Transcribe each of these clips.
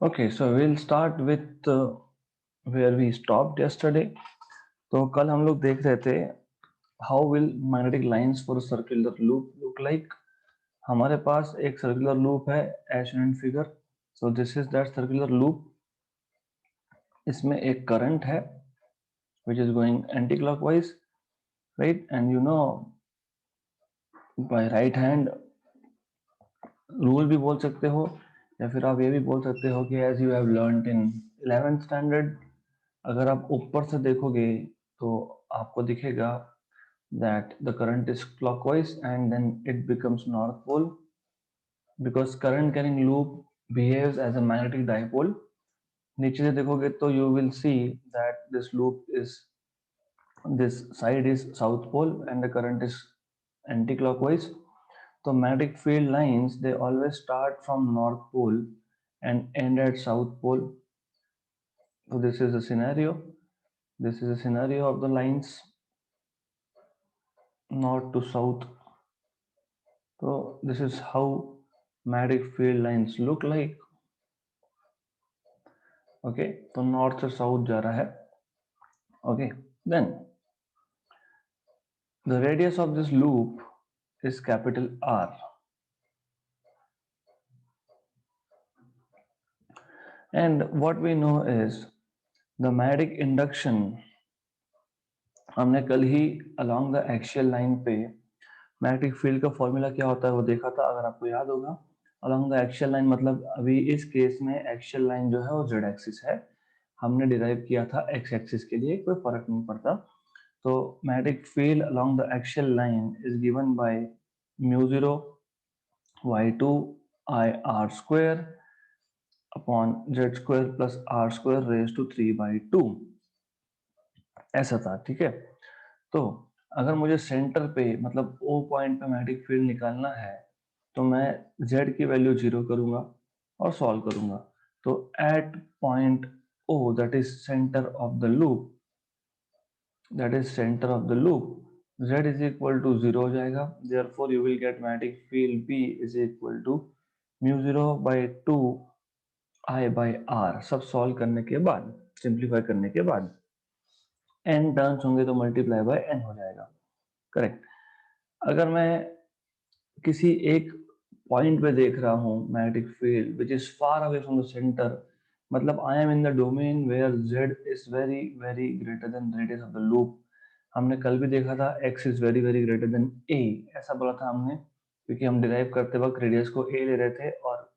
Okay, so we'll start with where we stopped yesterday. तो कल हम लोग देख रहे थे how will magnetic lines for a circular loop look like. हमारे पास एक circular loop है as shown in figure. So this is that circular loop. इसमें एक current है which is going anti-clockwise, right? And you know by right hand rule भी बोल सकते हो या फिर आप ये भी बोल सकते हो कि as you have learned in 11th standard, अगर आप ऊपर से देखोगे तो आपको दिखेगा that the current is clockwise and then it becomes north pole because current carrying loop behaves as a magnetic dipole. नीचे से देखोगे तो you will see that this side is south pole and the current is anti-clockwise. So magnetic field lines, they always start from north pole and end at south pole. So this is a scenario. This is a scenario of the lines north to south. So this is how magnetic field lines look like. Okay, तो north से south जा रहा है. Okay, then the radius of this loop is capital R. And what we know is the magnetic induction. हमने कल ही along the axial line पे magnetic field का formula क्या होता है वो देखा था, अगर आपको याद होगा. along the axial line मतलब अभी इस केस में एक्सियल लाइन जो है वो z एक्सिस है, हमने डिराइव किया था x एक्सिस के लिए, कोई फर्क नहीं पड़ता. तो magnetic field along the axial line is given by mu 0 y2 I r square upon z square plus r square raised to 3/2. ऐसा था, ठीक है. तो अगर मुझे सेंटर पे मतलब O पॉइंट पे मैग्नेटिक फील्ड निकालना है तो मैं Z की वैल्यू 0 करूंगा और सॉल्व करूंगा. तो at point O, that is centre of the loop, Z is equal to 0 हो जाएगा. Therefore you will get magnetic field B is equal to mu 0 by 2 I by R. सब solve करने के बाद, सिंप्लीफाई करने के बाद n टर्न्स होंगे तो मल्टीप्लाई बाय n हो जाएगा. करेक्ट. अगर मैं किसी एक पॉइंट पे देख रहा हूँ magnetic field which is far away from the centre, मतलब I am in the domain where z is very very greater than radius of the loop. हमने कल भी देखा था x is very very greater than a, ऐसा बोला था हमने, क्योंकि हम डिराइव करते वक्त रेडियस को a ले रहे थे और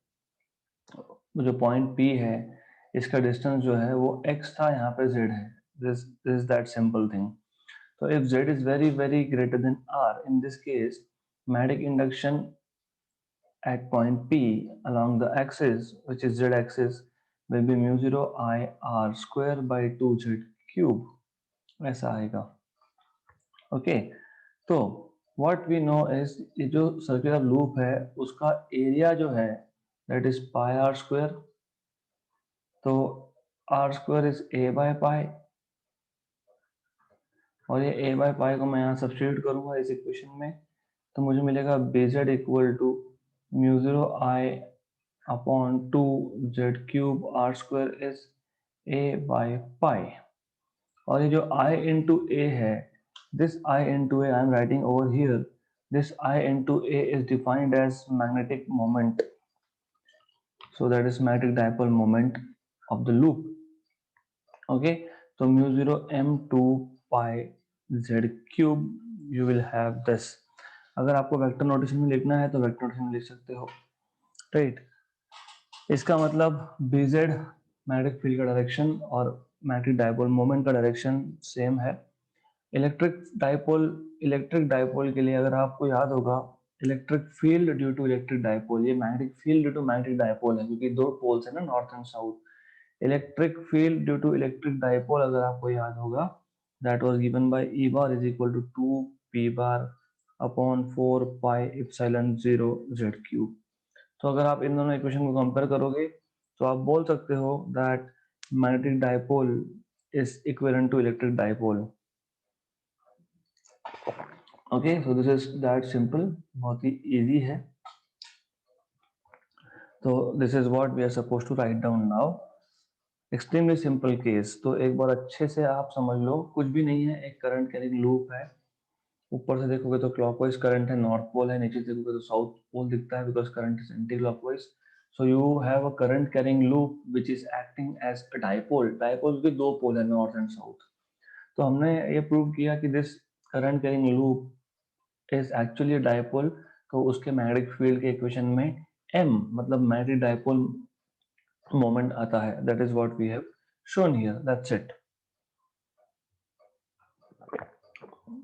जो पॉइंट p है इसका डिस्टेंस जो है वो x था, यहाँ पे z है. This is that simple thing. So if Z is very very greater than R, in this case magnetic induction at point P along the axis, which is Z axis, will be mu 0 I R square by 2Z cube. ऐसा आएगा. Okay, तो what we know is ये जो circular loop है उसका area जो है that is pi R square. तो R square is A by pi और ये a by pi को मैं यहाँ सब्स्टिट्यूट करूंगा इस इक्वेशन में, तो मुझे मिलेगा bz equal to mu 0 I upon 2z cube r square is a by pi. और ये जो I into a है, this I into a I am writing over here, this I into a is defined as magnetic moment, so that is magnetic dipole moment of the loop. Okay, so mu 0 m2 pi z cube, you will have this. अगर आपको vector notation में लिखना है तो vector notation में लिख सकते हो, राइट. इसका मतलब bz मैग्नेटिक फील्ड का डायरेक्शन और मैग्नेटिक डाइपोल मोमेंट का डायरेक्शन सेम है. इलेक्ट्रिक डाइपोल के लिए अगर आपको याद होगा, electric field due to electric dipole, ये magnetic field due to magnetic dipole है क्योंकि दो पोल्स है ना, north and south. Electric field due to electric dipole अगर आपको याद होगा, that was given by E bar is equal to 2 P bar upon 4 pi epsilon 0 z cube. तो अगर आप इन दोनों इक्वेशन को कंपेयर करोगे तो आप बोल सकते हो that magnetic dipole is equivalent to electric dipole. Okay, so this is that simple, बहुत ही इजी है. तो this is what we are suppose to write down now. Extremely simple case. तो एक बार अच्छे से आप समझ लो, कुछ भी नहीं है, एक करंट कैरिंग लूप है. ऊपर से देखोगे तो क्लॉकवाइज करंट है, नॉर्थ पोल है. नीचे से देखोगे तो साउथ पोल दिखता है because current is anti clockwise. So you have a current carrying loop which is acting as a dipole. Dipole के दो पोल है, नॉर्थ एंड साउथ. तो हमने ये प्रूव किया कि this current carrying loop is actually dipole. तो उसके मैग्नेटिक फील्ड के इक्वेशन में m मतलब मैग्नेटिक डाइपोल मोमेंट आता है. That is what we have shown here. That's it.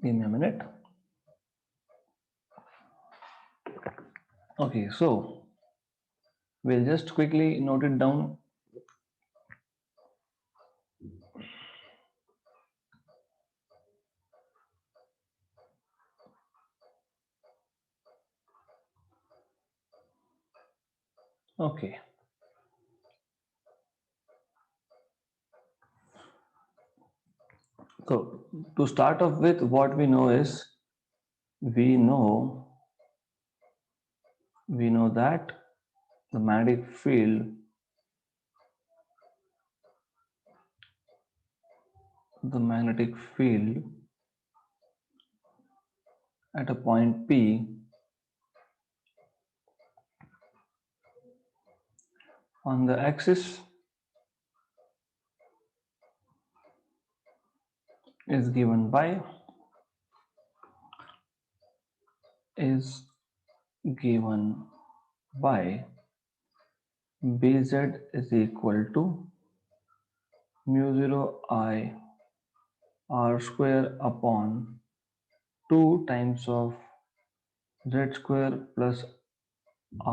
Give me a minute. Okay, so we'll just quickly note it down. Okay. So to start off with, what we know is we know that the magnetic field at a point P on the axis is given by Bz is equal to mu 0 I r square upon 2 times of z square plus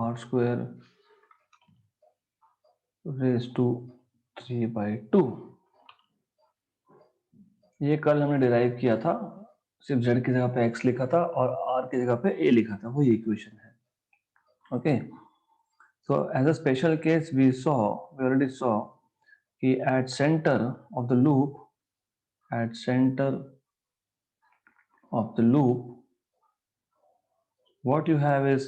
r square raised to 3/2. ये कल हमने derive किया था. सिर्फ z की जगह पे x लिखा था और r की जगह पे a लिखा था. वही इक्वेशन है. Okay. So as a special case we already saw कि at center of the loop what you have is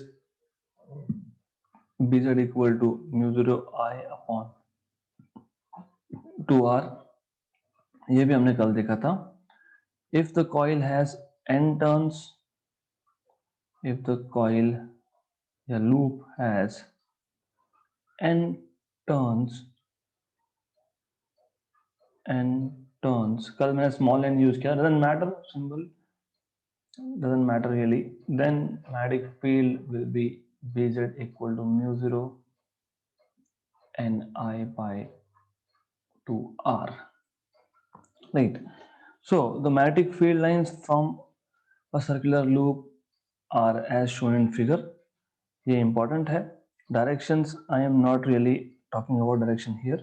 bz equal to mu 0 I upon 2r. ये भी हमने कल देखा था. If the coil has n turns, if the coil या loop has n turns, कल मैंने स्मॉल n यूज किया. doesn't matter, symbol doesn't matter really. Then magnetic field will be Bz equal to mu 0 Ni by 2r. Right. So the magnetic field lines from a circular loop are as shown in figure. ये important है. Directions I am not really talking about direction here.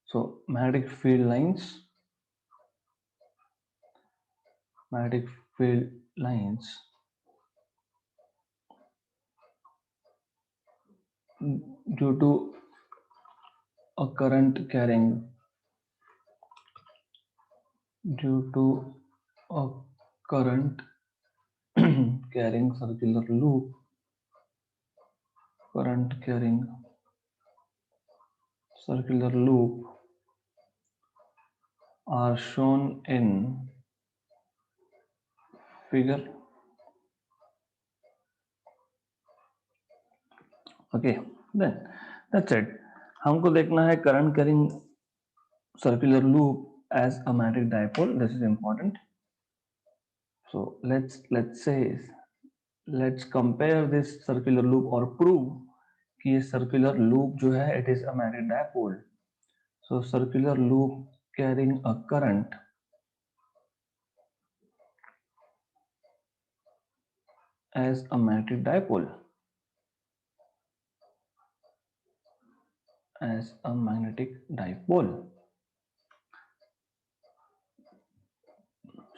So magnetic field lines due to a current carrying carrying circular loop are shown in figure. Okay, then that's it. हमको देखना है current carrying circular loop as a magnetic dipole. This is important. So let's compare this circular loop or prove कि ये circular loop जो है it is a magnetic dipole. So circular loop carrying a current as a magnetic dipole.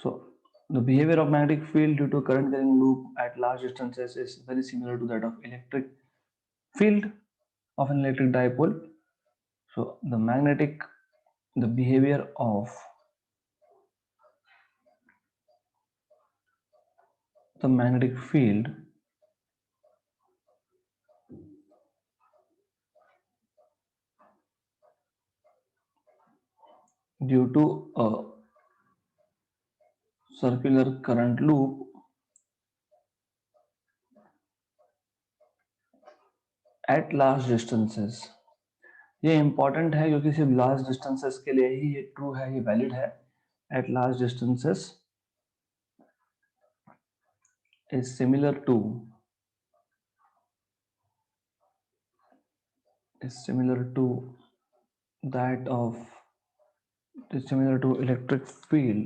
So the behavior of magnetic field due to current carrying loop at large distances is very similar to that of electric field of an electric dipole. So the behavior of the magnetic field due to a circular current loop at large distances. ये important है क्योंकि सिर्फ large distances के लिए ही ये true है, ये valid है. At large distances is similar to that of is similar to electric field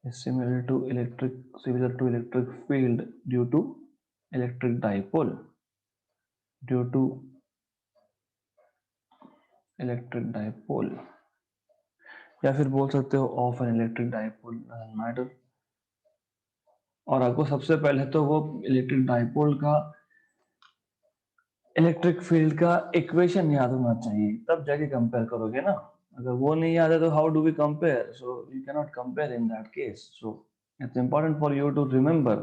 is similar to electric field due to electric dipole due to electric dipole या फिर बोल सकते हो of an electric dipole, doesn't matter. और आपको सबसे पहले तो वो इलेक्ट्रिक डाइपोल का इलेक्ट्रिक फील्ड का इक्वेशन याद होना चाहिए, तब जाके कंपेयर करोगे ना. अगर वो नहीं याद है तो how do we compare? So you can not compare in that case. So it's important for you to remember.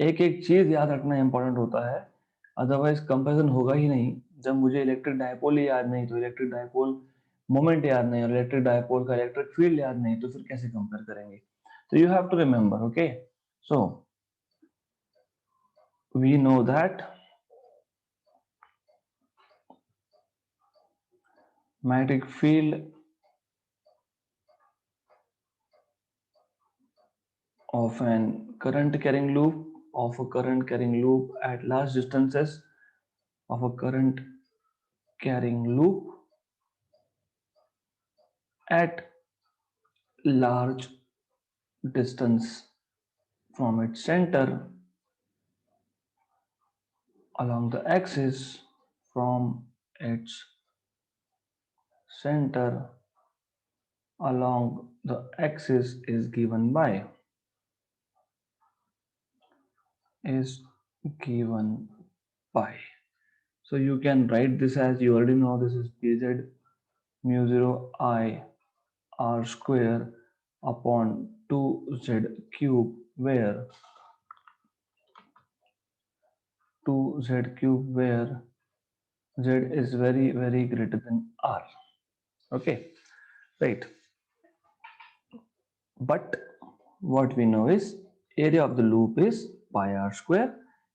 एक एक चीज याद रखना इंपॉर्टेंट होता है, अदरवाइज कंपैरिजन होगा ही नहीं. जब मुझे इलेक्ट्रिक डायपोल ही याद नहीं, तो इलेक्ट्रिक डायपोल मोमेंट याद नहीं और इलेक्ट्रिक डायपोल का इलेक्ट्रिक फील्ड याद नहीं, तो फिर कैसे कंपेयर करेंगे? तो you have to remember. Okay, so we know that magnetic field of a current carrying loop at large distances of a current carrying loop at large distance from its center along the axis from its center along the axis is given by so you can write this as, you already know this is pz mu 0 I r square upon 2z cube, where 2z cube where z is very greater than r. Okay, right. But what we know is area of the loop is pi r square,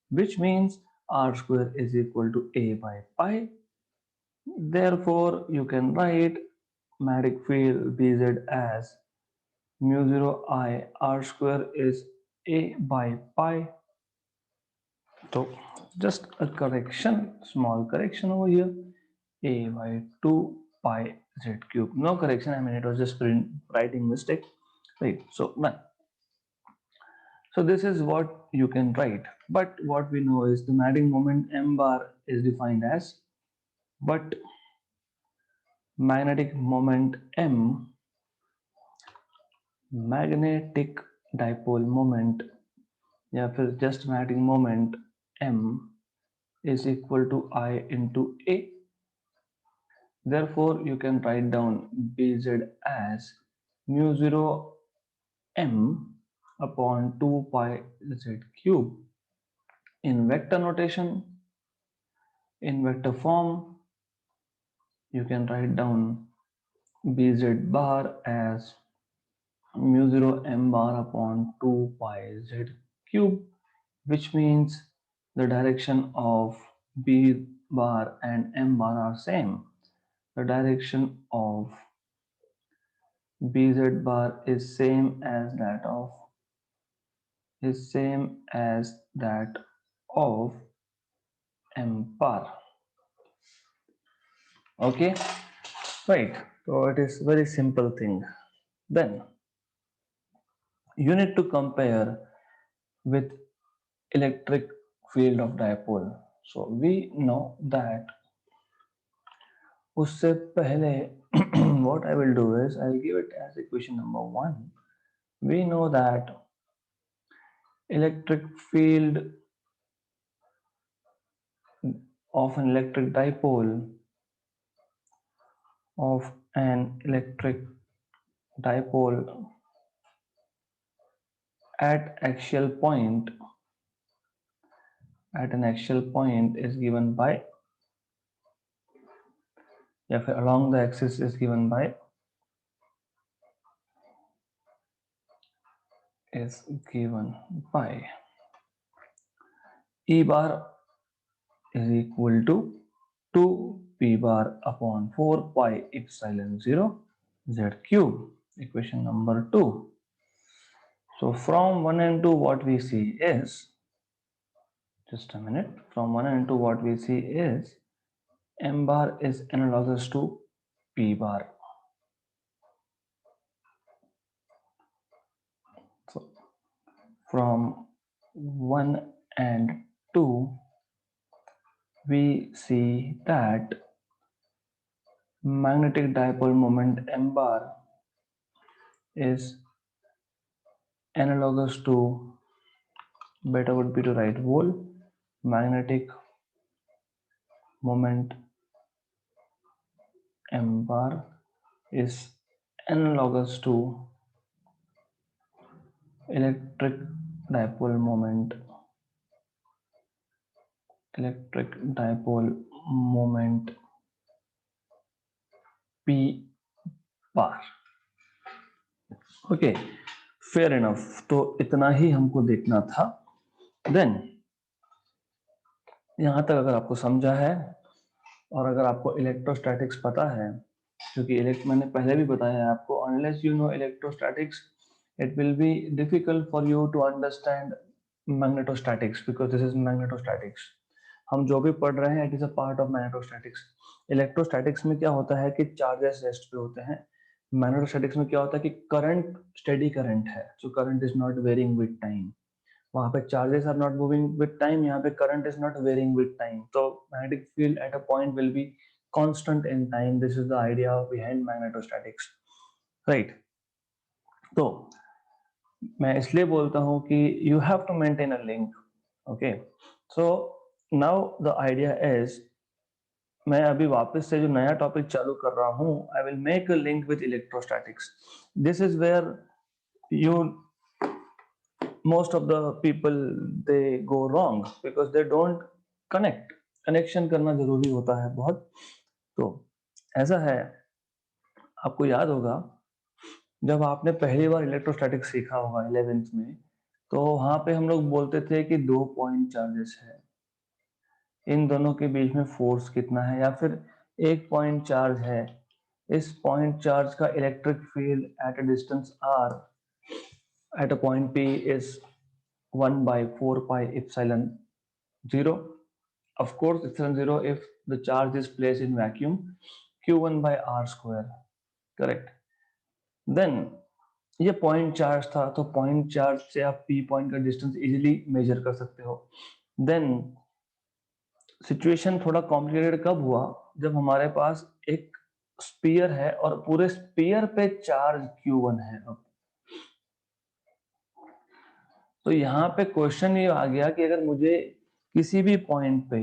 which means r square is equal to a by pi. Therefore you can write magnetic field Bz as mu 0 I r square is a by pi. So just a correction, small correction over here, a by 2 pi z cube. No correction, I mean it was just writing mistake, right? So this is what you can write. But what we know is the magnetic moment m bar is defined as, but magnetic moment m, magnetic dipole moment या फिर just magnetic moment m is equal to I into a. Therefore you can write down Bz as mu 0 m upon 2 pi z cube. In vector notation, in vector form, you can write down Bz bar as mu 0 m bar upon 2 pi z cube, which means the direction of B bar and m bar are same. The direction of Bz bar is same as that of m bar. Okay, right. So it is very simple thing. Then you need to compare with electric field of dipole. So we know that उससे पहले what I will do is I'll give it as equation number 1. We know that electric field of an electric dipole at an axial point is given by, या फिर along the axis is given by E bar is equal to 2 p bar upon 4 pi epsilon 0 z cube. Equation number 2. So from 1 and 2 what we see is, just a minute, from 1 and 2 what we see is m bar is analogous to p bar. So from 1 and 2 we see that magnetic dipole moment m bar is analogous to, better would be to write whole magnetic moment m bar is analogous to electric dipole moment p bar. Okay, fair enough. तो इतना ही हमको देखना था. Then यहां तक अगर आपको समझा है और अगर आपको इलेक्ट्रोस्टैटिक्स पता है, क्योंकि मैंने पहले भी बताया है आपको, unless you know electrostatics it will be difficult for you to understand magnetostatics because this is magnetostatics. हम जो भी पढ़ रहे हैं it is a part of magnetostatics. Electrostatics में क्या होता है कि चार्जेस रेस्ट पे होते हैं. मैग्नेटोस्टैटिक्स में क्या होता है कि करंट स्टेडी करंट है, so current is not varying with time. वहां पे charges are not moving with time, यहाँ पे current is not varying with time. तो magnetic field at a point will be constant in time. This is the idea behind magnetostatics, right. तो मैं इसलिए बोलता हूँ कि you have to maintain a link. Okay, so now the idea is, मैं अभी वापस से जो नया टॉपिक चालू कर रहा हूँ, I will make a link with electrostatics. This is where you most of the people they go wrong because they don't connect. Connection करना जरूरी होता है बहुत. तो ऐसा है, आपको याद होगा जब आपने पहली बार इलेक्ट्रोस्टैटिक्स सीखा होगा 11th में, तो वहां पे हम लोग बोलते थे कि 2 पॉइंट चार्जेस है, इन दोनों के बीच में फोर्स कितना है, या फिर एक पॉइंट चार्ज है, इस पॉइंट चार्ज का electric field at a distance r at a point P is 1 by 4 pi epsilon 0. Of course, epsilon 0 if the charge is placed in vacuum, q1 by r square. Correct. Then ये point charge था, तो point charge से आप p point का distance easily major कर सकते हो. Then situation थोड़ा कॉम्प्लिकेटेड कब हुआ, जब हमारे पास एक स्पीयर है और पूरे स्पीयर पे चार्ज q1 है. अब तो यहाँ पे क्वेश्चन ये आ गया कि अगर मुझे किसी भी पॉइंट पे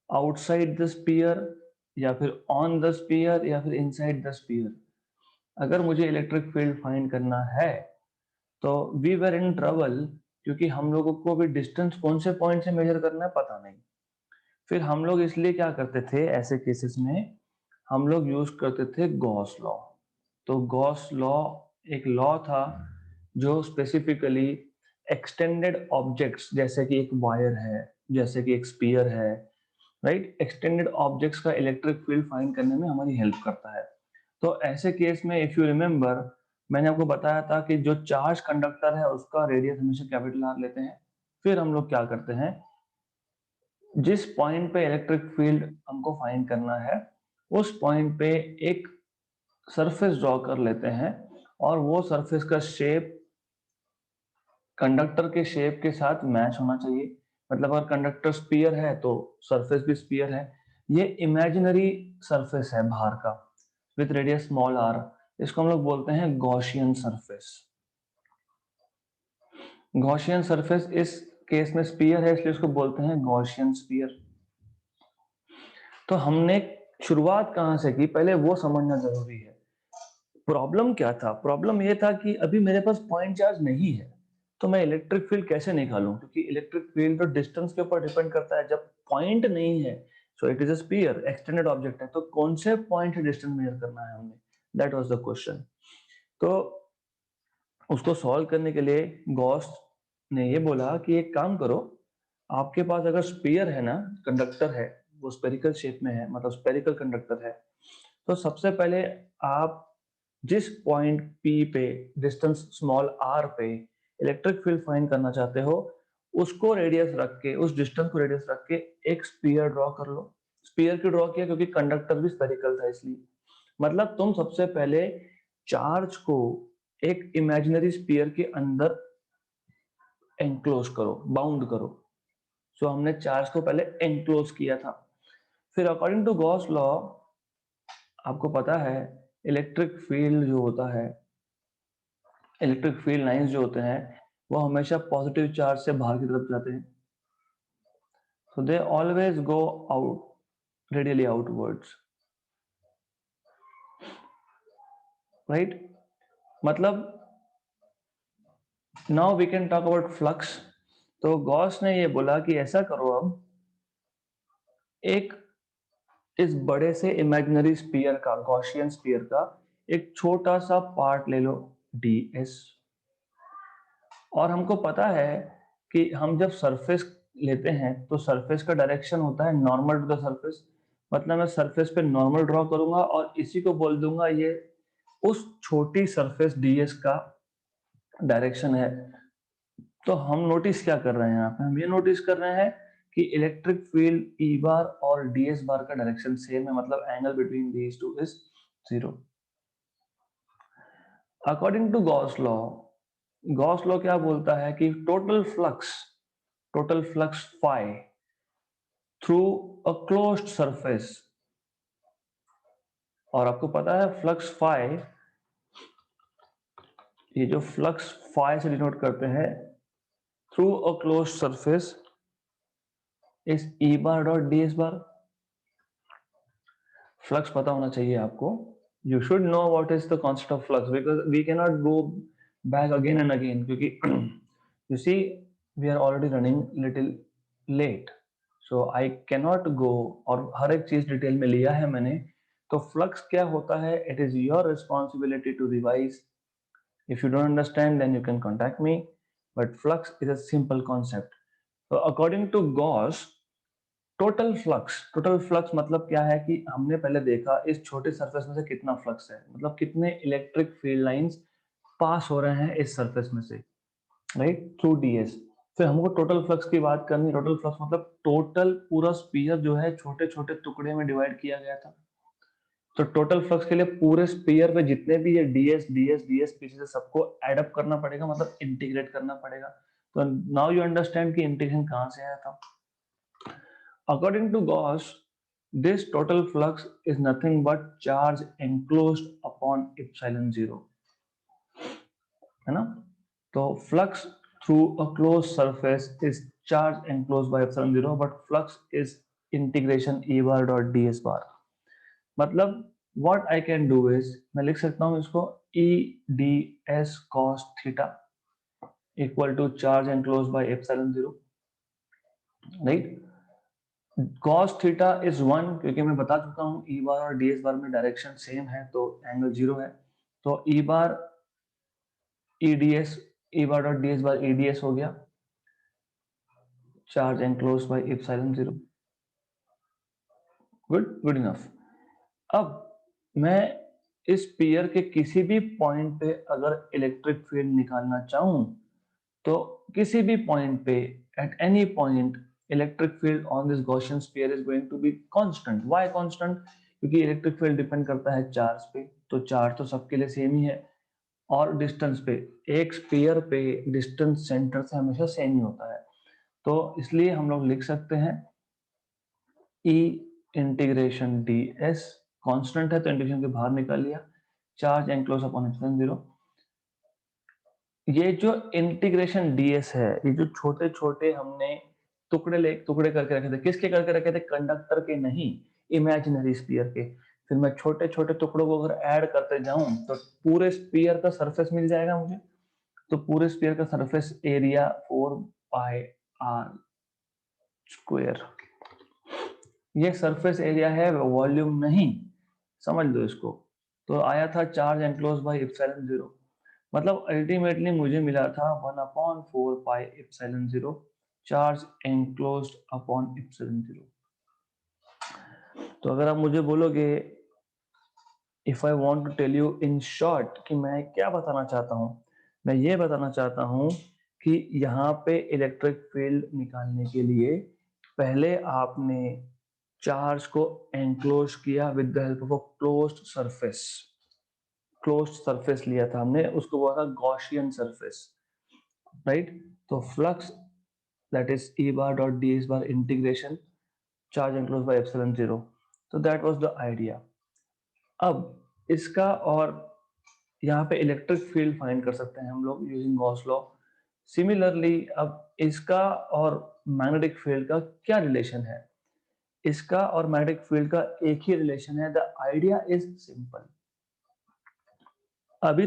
आउटसाइड द स्पीयर या फिर ऑन द स्पीयर या फिर इनसाइड द स्पीयर अगर मुझे इलेक्ट्रिक फील्ड फाइंड करना है, तो वी वर इन ट्रबल, क्योंकि हम लोगों को भी डिस्टेंस कौन से पॉइंट से मेजर करना है पता नहीं. फिर हम लोग इसलिए क्या करते थे, ऐसे केसेस में हम लोग यूज करते थे गॉस लॉ. तो गॉस लॉ एक लॉ था जो स्पेसिफिकली एक्सटेंडेड ऑब्जेक्ट्स, जैसे कि एक वायर है, जैसे कि एक स्पीयर है, राइट, एक्सटेंडेड ऑब्जेक्ट्स का इलेक्ट्रिक फील्ड फाइंड करने में हमारी हेल्प करता है. तो ऐसे केस में इफ यू रिमेंबर, मैंने आपको बताया था कि जो चार्ज कंडक्टर है उसका रेडियस हमेशा कैपिटल आर लेते हैं. फिर हम लोग क्या करते हैं, जिस पॉइंट पे इलेक्ट्रिक फील्ड हमको फाइंड करना है उस पॉइंट पे एक सरफेस ड्रॉ कर लेते हैं, और वो सरफेस का शेप कंडक्टर के शेप के साथ मैच होना चाहिए. मतलब अगर कंडक्टर स्पीयर है तो सरफेस भी स्पीयर है. ये इमेजिनरी सरफेस है बाहर का विथ रेडियस स्मॉल आर. इसको हम लोग बोलते हैं गॉसियन सरफेस. गॉसियन सरफेस इस केस में स्पीयर है, इसलिए इसको बोलते हैं गॉसियन स्पीयर. तो हमने शुरुआत कहां से की, पहले वो समझना जरूरी है. प्रॉब्लम क्या था, प्रॉब्लम ये था कि अभी मेरे पास पॉइंट चार्ज नहीं है, तो मैं इलेक्ट्रिक फील्ड कैसे निकालूं, क्योंकि इलेक्ट्रिक फील्ड तो डिस्टेंस के ऊपर डिपेंड करता है. जब पॉइंट नहीं है, so it is a sphere, extended object है, तो कौन से पॉइंट से डिस्टेंस मेजर करना है हमें, दैट वाज द क्वेश्चन। तो उसको सॉल्व करने के लिए गॉस ने ये बोला कि एक काम करो, आपके पास अगर स्फीयर है ना, कंडक्टर है, वो स्पेरिकल शेप में है, मतलब स्पेरिकल कंडक्टर है, तो सबसे पहले आप जिस पॉइंट P पे डिस्टेंस स्मॉल r पे इलेक्ट्रिक फील्ड फाइंड करना चाहते हो, उसको रेडियस रख के, उस डिस्टेंस को रेडियस रख के एक स्फीयर ड्रॉ कर लो। स्फीयर क्यों ड्रॉ किया, क्योंकि कंडक्टर भी स्पेरिकल था इसलिए। मतलब तुम सबसे पहले चार्ज को एक इमेजिनरी स्फीयर के अंदर एनक्लोज करो, बाउंड करो। सो हमने चार्ज को पहले एनक्लोज किया था। फिर अकॉर्डिंग टू गॉस लॉ, आपको पता है इलेक्ट्रिक फील्ड जो होता है, इलेक्ट्रिक फील्ड लाइंस जो होते हैं, वो हमेशा पॉजिटिव चार्ज से बाहर की तरफ जाते हैं, so they always go out radially outwards, right? मतलब now we can talk about flux। तो गॉस ने ये बोला कि ऐसा करो, अब एक इस बड़े से इमेजिनरी स्फीयर का, गॉसियन स्फीयर का एक छोटा सा पार्ट ले लो ds, और हमको पता है कि हम जब सरफेस लेते हैं तो सरफेस का डायरेक्शन होता है नॉर्मल टू द सरफेस। मतलब मैं सरफेस पे नॉर्मल ड्रॉ करूंगा और इसी को बोल दूंगा ये उस छोटी सरफेस ds का डायरेक्शन है। तो हम नोटिस क्या कर रहे हैं यहाँ पे, हम ये नोटिस कर रहे हैं कि इलेक्ट्रिक फील्ड ई बार और ds बार का डायरेक्शन सेम है, मतलब angle between these two is 0। According to Gauss law, Gauss law क्या बोलता है कि total flux phi through a closed surface, और आपको पता है फ्लक्स फाई, ये जो फ्लक्स फाई से डिनोट करते हैं through a closed surface is E bar dot ds bar. Flux पता होना चाहिए आपको, you should know what is the constant of flux, because we cannot go back again and again, क्योंकि you see we are already running little late, so I cannot go, और हर एक चीज detail में लिया है मैंने। तो फ्लक्स क्या होता है, it is your responsibility to revise, if you don't understand then you can contact me, but flux is a simple concept। so according to Gauss, total flux मतलब क्या है कि हमने पहले देखा इस छोटे सरफेस में से कितना फ्लक्स है, मतलब कितने इलेक्ट्रिक फील्ड लाइंस पास हो रहे हैं इस सरफेस में से, राइट, थ्रू ds। फिर हमको टोटल फ्लक्स की बात करनी। टोटल फ्लक्स मतलब टोटल पूरा स्फीयर जो है छोटे छोटे टुकड़े में डिवाइड किया गया था। तो टोटल फ्लक्स के लिए पूरे स्फीयर पे जितने भी ये ds पीछे से सबको एड अप करना पड़ेगा, मतलब इंटीग्रेट करना पड़ेगा। तो नाउ यू अंडरस्टैंड कि इंटीग्रेशन कहां से आया था। According to Gauss, this total flux is nothing but charge enclosed upon epsilon 0, है ना। तो flux through a closed surface is charge enclosed by epsilon 0, but flux is integration E bar dot ds bar। मतलब what I can do is, मैं लिख सकता हूँ इसको E ds cos theta equal to charge enclosed by epsilon 0, right। cos theta is 1, क्योंकि मैं बता चुका हूं ई बार और ds बार में डायरेक्शन सेम है, तो एंगल 0 है। तो ई बार eds, ई बार डॉट ds बार eds हो गया, charge enclose by epsilon 0। Good enough. अब मैं इस स्फीयर के किसी भी पॉइंट पे अगर इलेक्ट्रिक फील्ड निकालना चाहूं, तो किसी भी पॉइंट पे, at any point, electric field on this Gaussian sphere is going to be constant. Why constant, क्योंकि इलेक्ट्रिक फील्ड डिपेंड करता है चार्ज पे, तो चार्ज तो सबके लिए सेम ही है, और डिस्टेंस पे, एक स्फीयर पे डिस्टेंस सेंटर से हमेशा सेम ही होता है। तो इसलिए हम लोग लिख सकते हैं ई इंटीग्रेशन ds, कांस्टेंट है तो इंटीग्रेशन के बाहर निकाल लिया, चार्ज एनक्लोज अपॉन एप्सिलॉन 0। ये जो इंटीग्रेशन ds है, ये जो छोटे छोटे हमने टुकड़े करके रखे थे, किसके करके रखे थे, कंडक्टर के नहीं, इमेजिनरी स्फीयर के। फिर मैं छोटे छोटे टुकड़ों को अगर ऐड करते जाऊं तो पूरे स्फीयर का सरफेस मिल जाएगा मुझे। तो पूरे स्फीयर का सरफेस एरिया 4 पाई r स्क्वायर, ये सरफेस एरिया है, वॉल्यूम नहीं, समझ लो इसको। तो आया था चार्ज एनक्लोज बाय एप्सिलॉन 0, मतलब अल्टीमेटली मुझे मिला था 1/4 pi epsilon 0 charge enclosed upon epsilon 0। तो अगर आप मुझे बोलोगे if I want to tell you in short कि मैं क्या बताना चाहता हूं, मैं ये बताना चाहता हूं कि यहाँ पे इलेक्ट्रिक फील्ड निकालने के लिए पहले आपने चार्ज को एनक्लोज किया with the help of a closed surface. Closed surface लिया था हमने, उसको बोला था गॉसियन सरफेस, राइट। तो flux that is E bar dot ds bar integration charge enclose by epsilon 0। तो दैट वाज द आइडिया। अब इसका और यहाँ पे इलेक्ट्रिक फील्ड फाइंड कर सकते हैं हम लोग यूजिंग गॉस लॉ। सिमिलरली अब इसका और मैग्नेटिक फील्ड का क्या रिलेशन है? इसका और मैग्नेटिक फील्ड का एक ही रिलेशन है। The idea is simple. अभी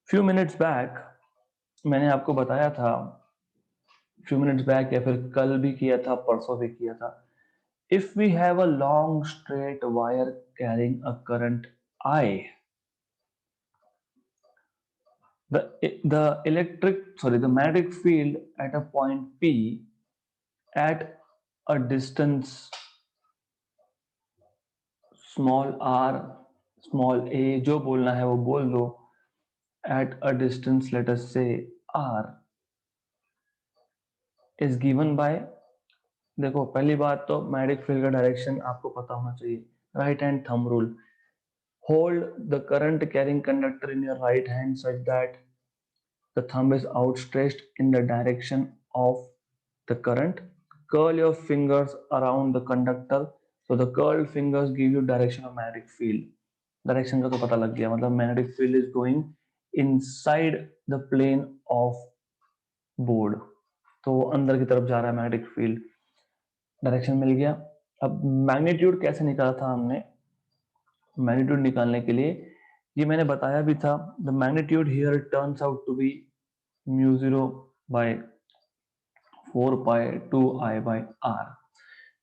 फ्यू मिनट्स बैक मैंने आपको बताया था, फ्यू मिनट्स बैक या फिर कल भी किया था, परसों भी किया था, if we have a long straight wire carrying a current I, the magnetic field at a point P at a distance small r, small a, जो बोलना है वो बोल दो, at a distance let us say r is given by, देखो पहली बात तो मैग्नेटिक फील्ड का डायरेक्शन आपको पता होना चाहिए, right hand thumb rule. Hold the current carrying conductor in your right hand such that the thumb is outstretched in the direction of the current. Curl your fingers around the conductor. So the curled fingers give you direction of magnetic field. Direction का तो पता लग गया, मतलब magnetic field is going inside the plane of board. तो अंदर की तरफ जा रहा है magnetic field. डायरेक्शन मिल गया। अब मैग्नीट्यूड कैसे निकाला था हमने? मैग्नीट्यूड निकालने के लिए ये मैंने बताया भी था, the magnitude here turns out to be mu 0 by 4 pi 2 I by r।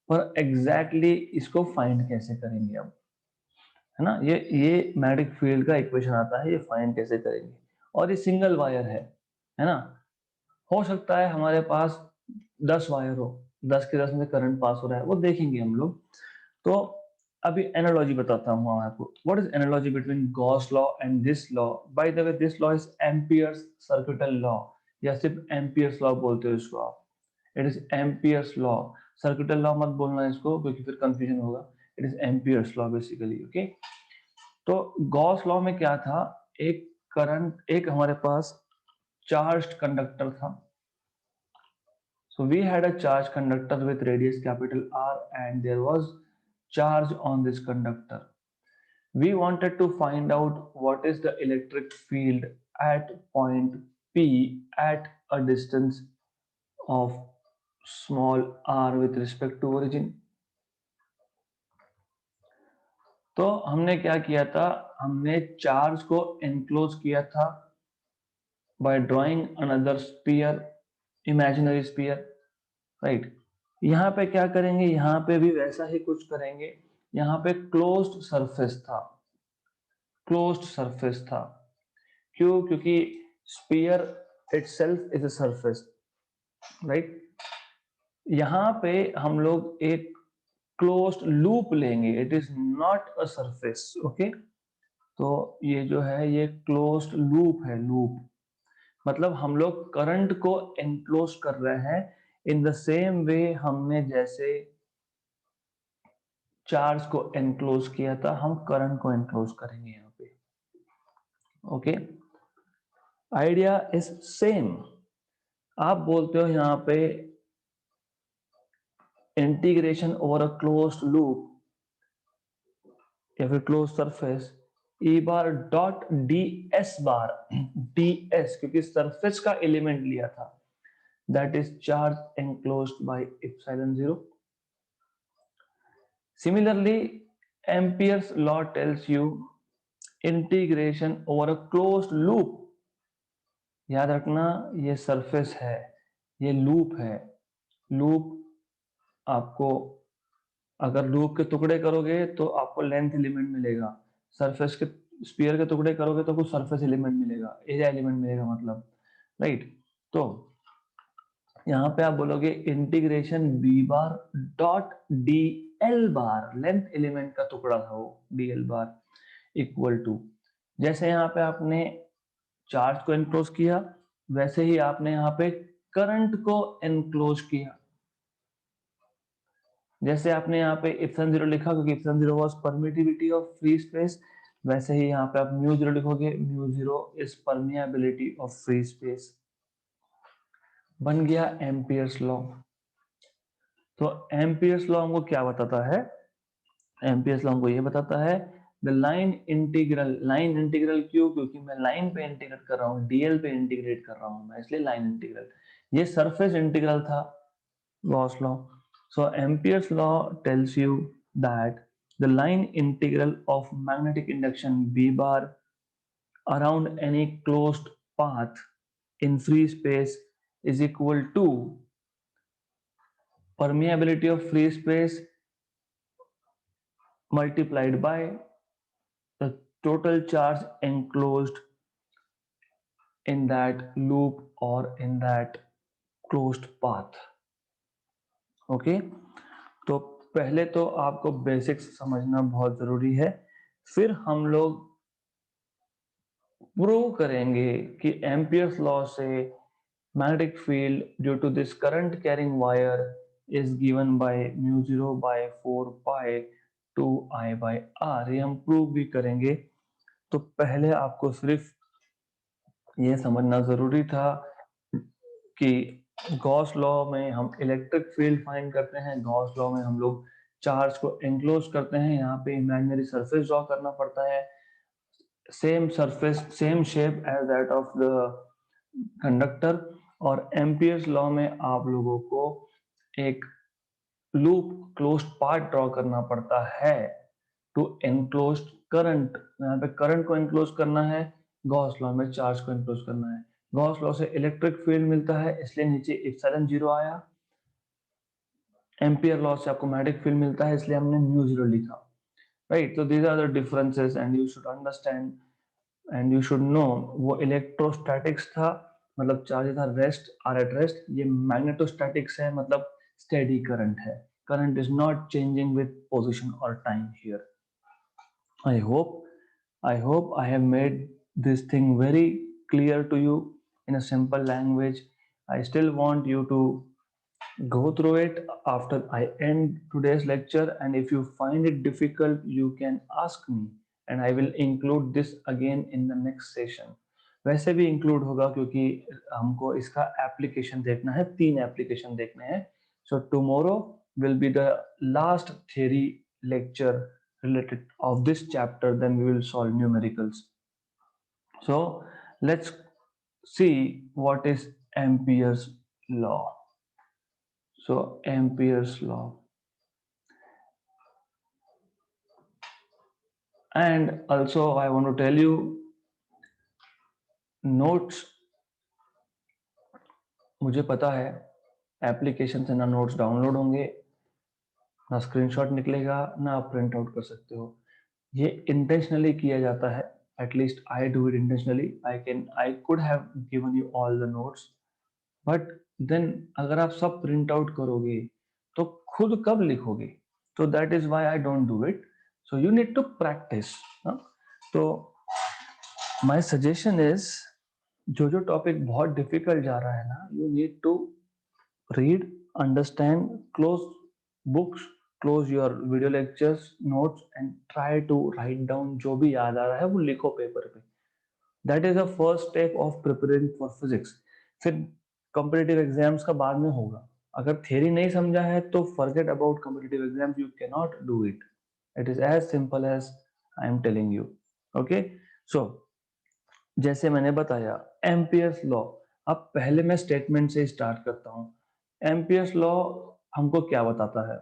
पर एग्जैक्टली इसको फाइंड कैसे करेंगे अब, है ना? ये मैग्नेटिक फील्ड का इक्वेशन आता है, ये फाइंड कैसे करेंगे? और ये सिंगल वायर है ना? हो सकता है हमारे पास 10 वायर हो, 10 के 10 में करंट पास हो रहा है, वो देखेंगे हम लोग। तो अभी एनालॉजी बताता हूँ आपको। What is analogy between Gauss law and this law? By the way this law is amperes circuital law, या सिर्फ एम्पियर्स लॉ बोलते हो इसको आप। It is Ampere's law, circuital law मत बोलना इसको क्योंकि फिर कंफ्यूजन होगा। It is Ampere's law basically, okay. तो गॉस लॉ में क्या था, एक करंट, एक हमारे पास चार्ज्ड कंडक्टर था। So we had a charged conductor with radius capital R and there was charge on this conductor. We wanted to find out what is the electric field at point P at a distance of small r with respect to origin. तो हमने क्या किया था, हमने charge को enclose किया था by drawing another sphere, imaginary sphere, right? यहाँ पे क्या करेंगे, यहाँ पे भी वैसा ही कुछ करेंगे। यहाँ पे क्लोज्ड सरफेस था, क्लोज्ड सरफेस था। क्यों? क्योंकि sphere itself is a surface, right. यहाँ पे हम लोग एक क्लोज्ड लूप लेंगे, it is not a surface, okay. तो ये जो है ये क्लोज्ड लूप है, लूप मतलब हम लोग करंट को एनक्लोज कर रहे हैं इन द सेम वे हमने जैसे चार्ज को एनक्लोज किया था, हम करंट को एनक्लोज करेंगे यहाँ पे, ओके। Idea is same. आप बोलते हो यहाँ पे integration over a closed loop या फिर क्लोज सरफेस ई बार dot D S bar, D S क्योंकि सरफेस का एलिमेंट लिया था, that is charge enclosed by epsilon 0। Similarly, Ampere's law tells you integration over a closed loop। याद रखना ये surface है, ये लूप है। लूप आपको अगर लूप के टुकड़े करोगे तो आपको लेंथ एलिमेंट मिलेगा, सरफेस के स्फीयर के टुकड़े करोगे तो कुछ सरफेस एलिमेंट मिलेगा, एरिया एलिमेंट मिलेगा मतलब, राइट। तो यहाँ पे आप बोलोगे integration B bar dot D L bar, length element का टुकड़ा था वो, D L bar equal to, जैसे यहाँ पे आपने चार्ज को एनक्लोज किया वैसे ही आपने यहाँ पे करंट को एनक्लोज किया। जैसे आपने यहाँ पे एप्सिलॉन जीरो लिखा क्योंकि epsilon zero was permittivity of free space, वैसे ही यहाँ पे आप म्यू जीरो लिखोगे, mu zero is permeability of free space. बन गया एम्पियर्स लॉ। तो एम्पियर्स लॉ हमको क्या बताता है? एम्पियर्स लॉ हमको ये बताता है the line integral, line integral क्यों? क्योंकि मैं लाइन पे इंटीग्रेट कर रहा हूँ, डीएल पे इंटीग्रेट कर रहा हूँ मैं, इसलिए लाइन इंटीग्रल। ये सरफेस इंटीग्रल था, Gauss law. So Ampere's law tells you that the line integral of magnetic induction B bar around any closed path in free space is equal to permeability of free space multiplied by the total charge enclosed in that loop or in that closed path. Okay तो पहले तो आपको basics समझना बहुत जरूरी है, फिर हम लोग प्रूव करेंगे कि एम्पियर्स लॉ से magnetic field due to this current carrying wire is given by mu zero by 4 pi 2 I by R, ये हम प्रूव भी करेंगे। तो पहले आपको सिर्फ ये समझना जरूरी था कि गॉस लॉ में हम इलेक्ट्रिक फील्ड फाइंड करते हैं, गॉस लॉ में हम लोग चार्ज को एनक्लोज करते हैं, यहाँ पे इमेजिनरी सरफेस ड्रॉ करना पड़ता है, same surface same shape as that of the conductor. और एम्पियर्स लॉ में आप लोगों को एक लूप क्लोज्ड पाथ ड्रॉ करना पड़ता है टू एनक्लोज करंट। यहाँ पे करंट को एनक्लोज करना है, गॉस लॉ में चार्ज को एनक्लोज करना है। गॉस लॉ से इलेक्ट्रिक फील्ड मिलता है इसलिए नीचे एप्सिलॉन जीरो आया, एम्पियर लॉ से आपको मैग्नेटिक फील्ड मिलता है इसलिए हमने म्यू जीरो लिखा, राइट। तो these are the differences and you should understand and you should know. वो इलेक्ट्रोस्टैटिक्स था, मतलब charges are rest are at rest. ये मैग्नेटोस्टैटिक्स है, मतलब स्टेडी करंट है, current is not changing with position और time here. I hope I have made this thing very clear to you in a simple language. I still want you to go through it after I end today's lecture, and if you find it difficult you can ask me and I will include this again in the next session. वैसे भी include होगा क्योंकि हमको इसका application देखना है, 3 application देखने हैं। So tomorrow will be the last theory lecture related of this chapter, then we will solve numericals. So let's see what is Ampere's law. So Ampere's law, and also I want to tell you notes, मुझे पता है application से ना notes download होंगे, ना screenshot निकलेगा, ना आप प्रिंट आउट कर सकते हो। ये इंटेंशनली किया जाता है, at least I do it intentionally. I could have given you all the notes, but then अगर आप सब प्रिंट आउट करोगे तो खुद कब लिखोगे? तो that is why I don't do it. So you need to practice. तो माय सजेशन इज, जो जो टॉपिक बहुत डिफिकल्ट जा रहा है ना, you need to read, understand, close books, close your video lectures notes and try to write down. जो भी याद आ रहा है वो लिखो पेपर पे। That is the first step of preparing for physics. फिर कॉम्पिटिटिव एग्जाम्स का बाद में होगा। अगर थ्योरी नहीं समझा है तो forget about competitive exams, you can not do it. It is as simple as I am telling you. Okay, so जैसे मैंने बताया एम्पियर्स लॉ। अब पहले मैं स्टेटमेंट से स्टार्ट करता हूं। एम्पियर्स लॉ हमको क्या बताता है?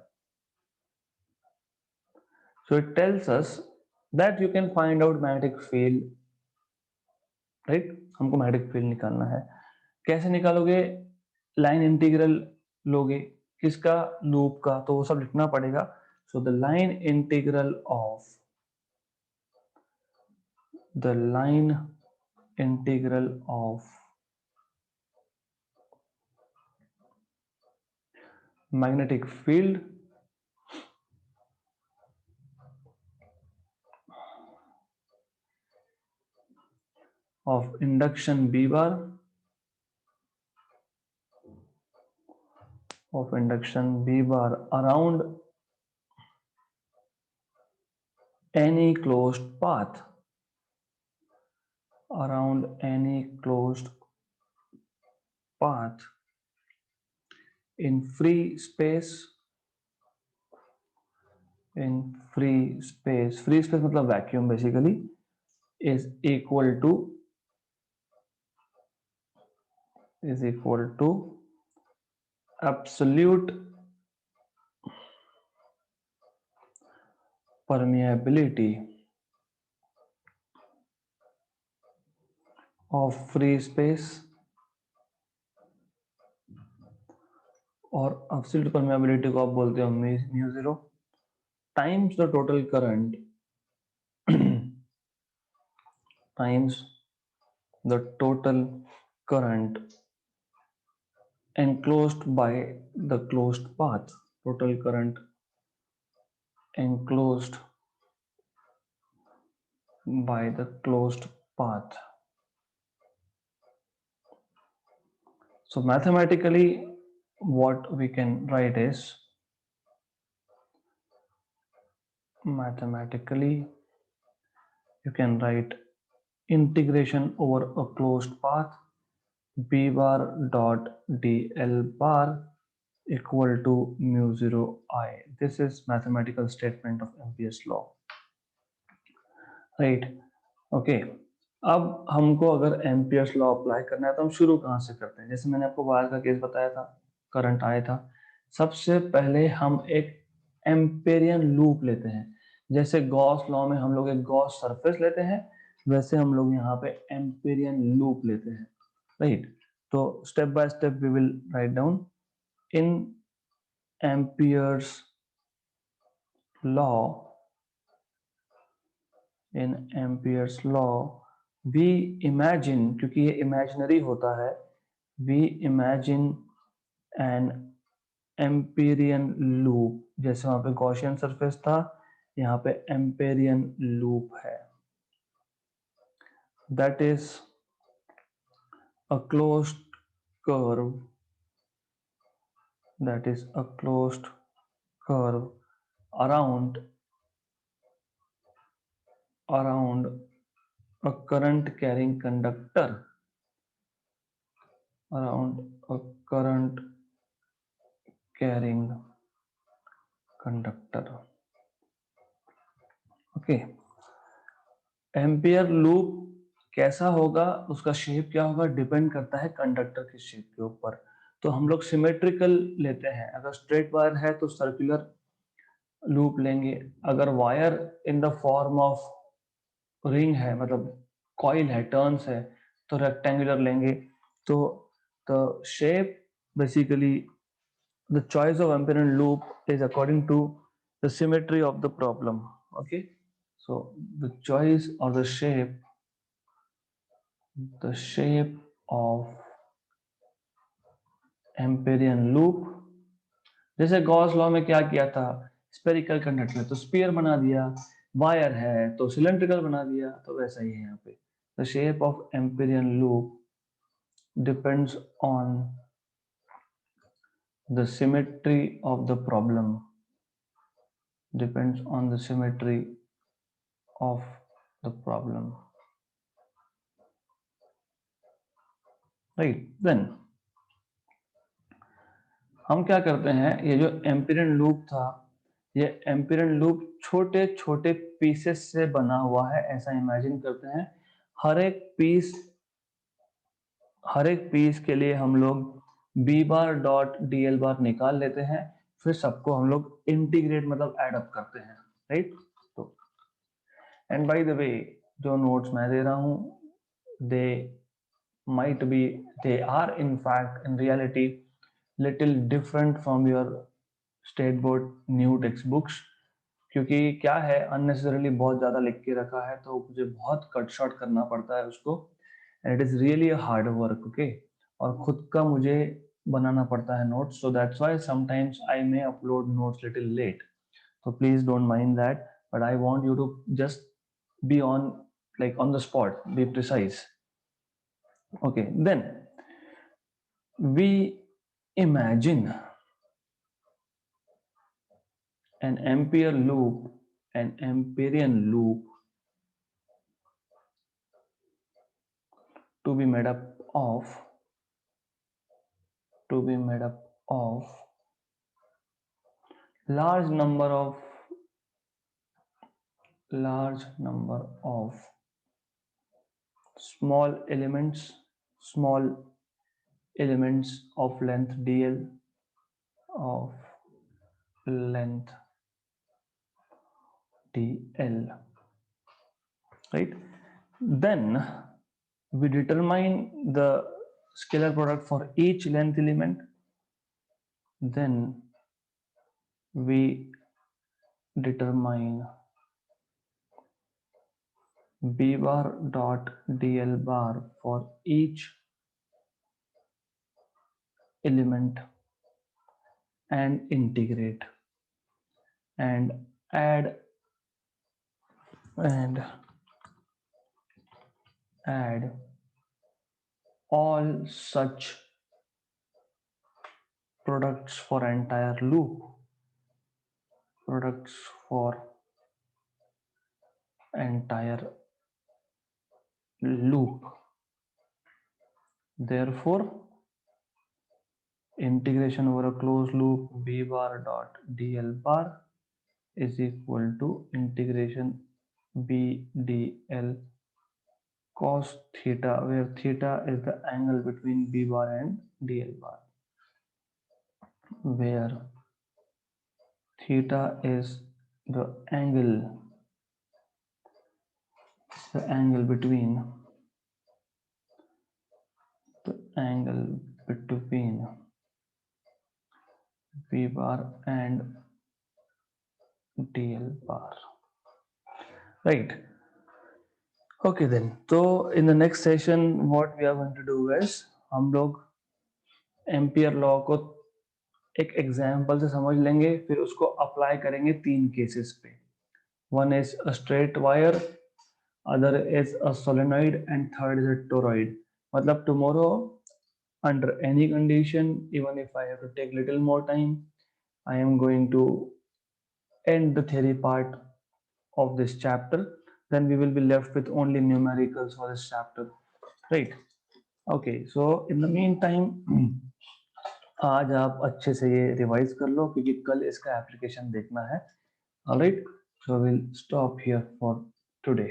So it tells us that you can find out magnetic field, right. हमको मैग्नेटिक फील्ड निकालना है। कैसे निकालोगे? लाइन इंटीग्रल लोगे, किसका? लूप का, तो वो सब लिखना पड़ेगा। So the line integral of magnetic field of induction B bar around any closed path in free space free space मतलब vacuum basically is equal to absolute permeability of free space और absolute permeability को आप बोलते हो mu zero times the total current times the total current enclosed by the closed path. Total current enclosed by the closed path. So mathematically what we can write is you can write integration over a closed path b bar dot dl bar equal to mu 0 I. This is mathematical statement of Ampere's law, right? Okay. अब हमको अगर Ampere's law apply करना है तो हम शुरू कहाँ से करते हैं? जैसे मैंने आपको वायर का केस बताया था, करंट आया था, सबसे पहले हम एक एम्पेरियन लूप लेते हैं। जैसे गॉस लॉ में हम लोग एक गॉस सरफेस लेते हैं, वैसे हम लोग यहाँ पे एम्पेरियन लूप लेते हैं, राइट? तो step by step we will write down in Ampere's law we imagine, क्योंकि ये इमेजिनरी होता है, we imagine an Amperian loop। जैसे वहां पे गॉसियन सरफेस था, यहाँ पे एम्पेरियन लूप है। that is a closed curve around a current carrying conductor okay. Ampere loop कैसा होगा, उसका शेप क्या होगा, डिपेंड करता है कंडक्टर के शेप के ऊपर। तो हम लोग सिमेट्रिकल लेते हैं, अगर स्ट्रेट वायर है तो सर्कुलर लूप लेंगे, अगर wire in the form of ring है, मतलब कॉइल है, टर्न्स है, तो रेक्टेंगुलर लेंगे। तो the shape basically the choice of Amperian loop is according to the symmetry of the problem. Okay, so the choice or the shape of Amperian loop, जैसे Gauss law में क्या किया था, स्पेरिकल कंडक्टर तो sphere बना दिया, wire है तो सिलेंड्रिकल बना दिया, तो वैसा ही है यहाँ पे। The shape of Amperian loop depends on the symmetry of the problem, right? Then हम क्या करते हैं, ये जो एम्पिरियन लूप था, ये एम्पिरियन लूप छोटे छोटे पीसेस से बना हुआ है, ऐसा इमेजिन करते हैं। हर एक पीस के लिए हम लोग B bar dot D L bar निकाल लेते हैं, फिर सबको हम लोग इंटीग्रेट मतलब एड अप करते हैं, राइट? तो एंड बाय द वे, जो नोट्स मैं दे रहा हूं, they are in fact in reality little different from your state board new textbooks, क्योंकि क्या है, अननेसेसरीली बहुत ज़्यादा लिख के रखा है तो मुझे बहुत कट शॉर्ट करना पड़ता है उसको, and it is really hard work, okay. और खुद का मुझे बनाना पड़ता है notes, so that's why sometimes I may upload notes little late, so please don't mind that, but I want you to just be on, like on the spot, be precise. Okay, then we imagine an ampere loop, an Amperian loop, to be made up of large number of small elements of length dl, of length dl, right? Then we determine the scalar product for each length element. Then we determine b bar dot dl bar for each element and integrate and add all such products for entire loop, therefore integration over a closed loop b bar dot dl bar is equal to integration b dl cos theta, where theta is the angle between b bar and dl bar, where theta is the angle between b bar and dl bar, right? Okay, then so in the next session what we are going to do is हम लोग ampere law को एक example से समझ लेंगे, फिर उसको apply करेंगे 3 केसेस पे। One is a straight wire, other is a solenoid and third is a toroid. मतलब tomorrow under any condition, even if I have to take little more time, I am going to end the theory part of this chapter, then we will be left with only numericals for this chapter, right? Okay, so in the meantime आज आप अच्छे से ये revise कर लो क्योंकि कल इसका application देखना है। Alright, so will stop here for today.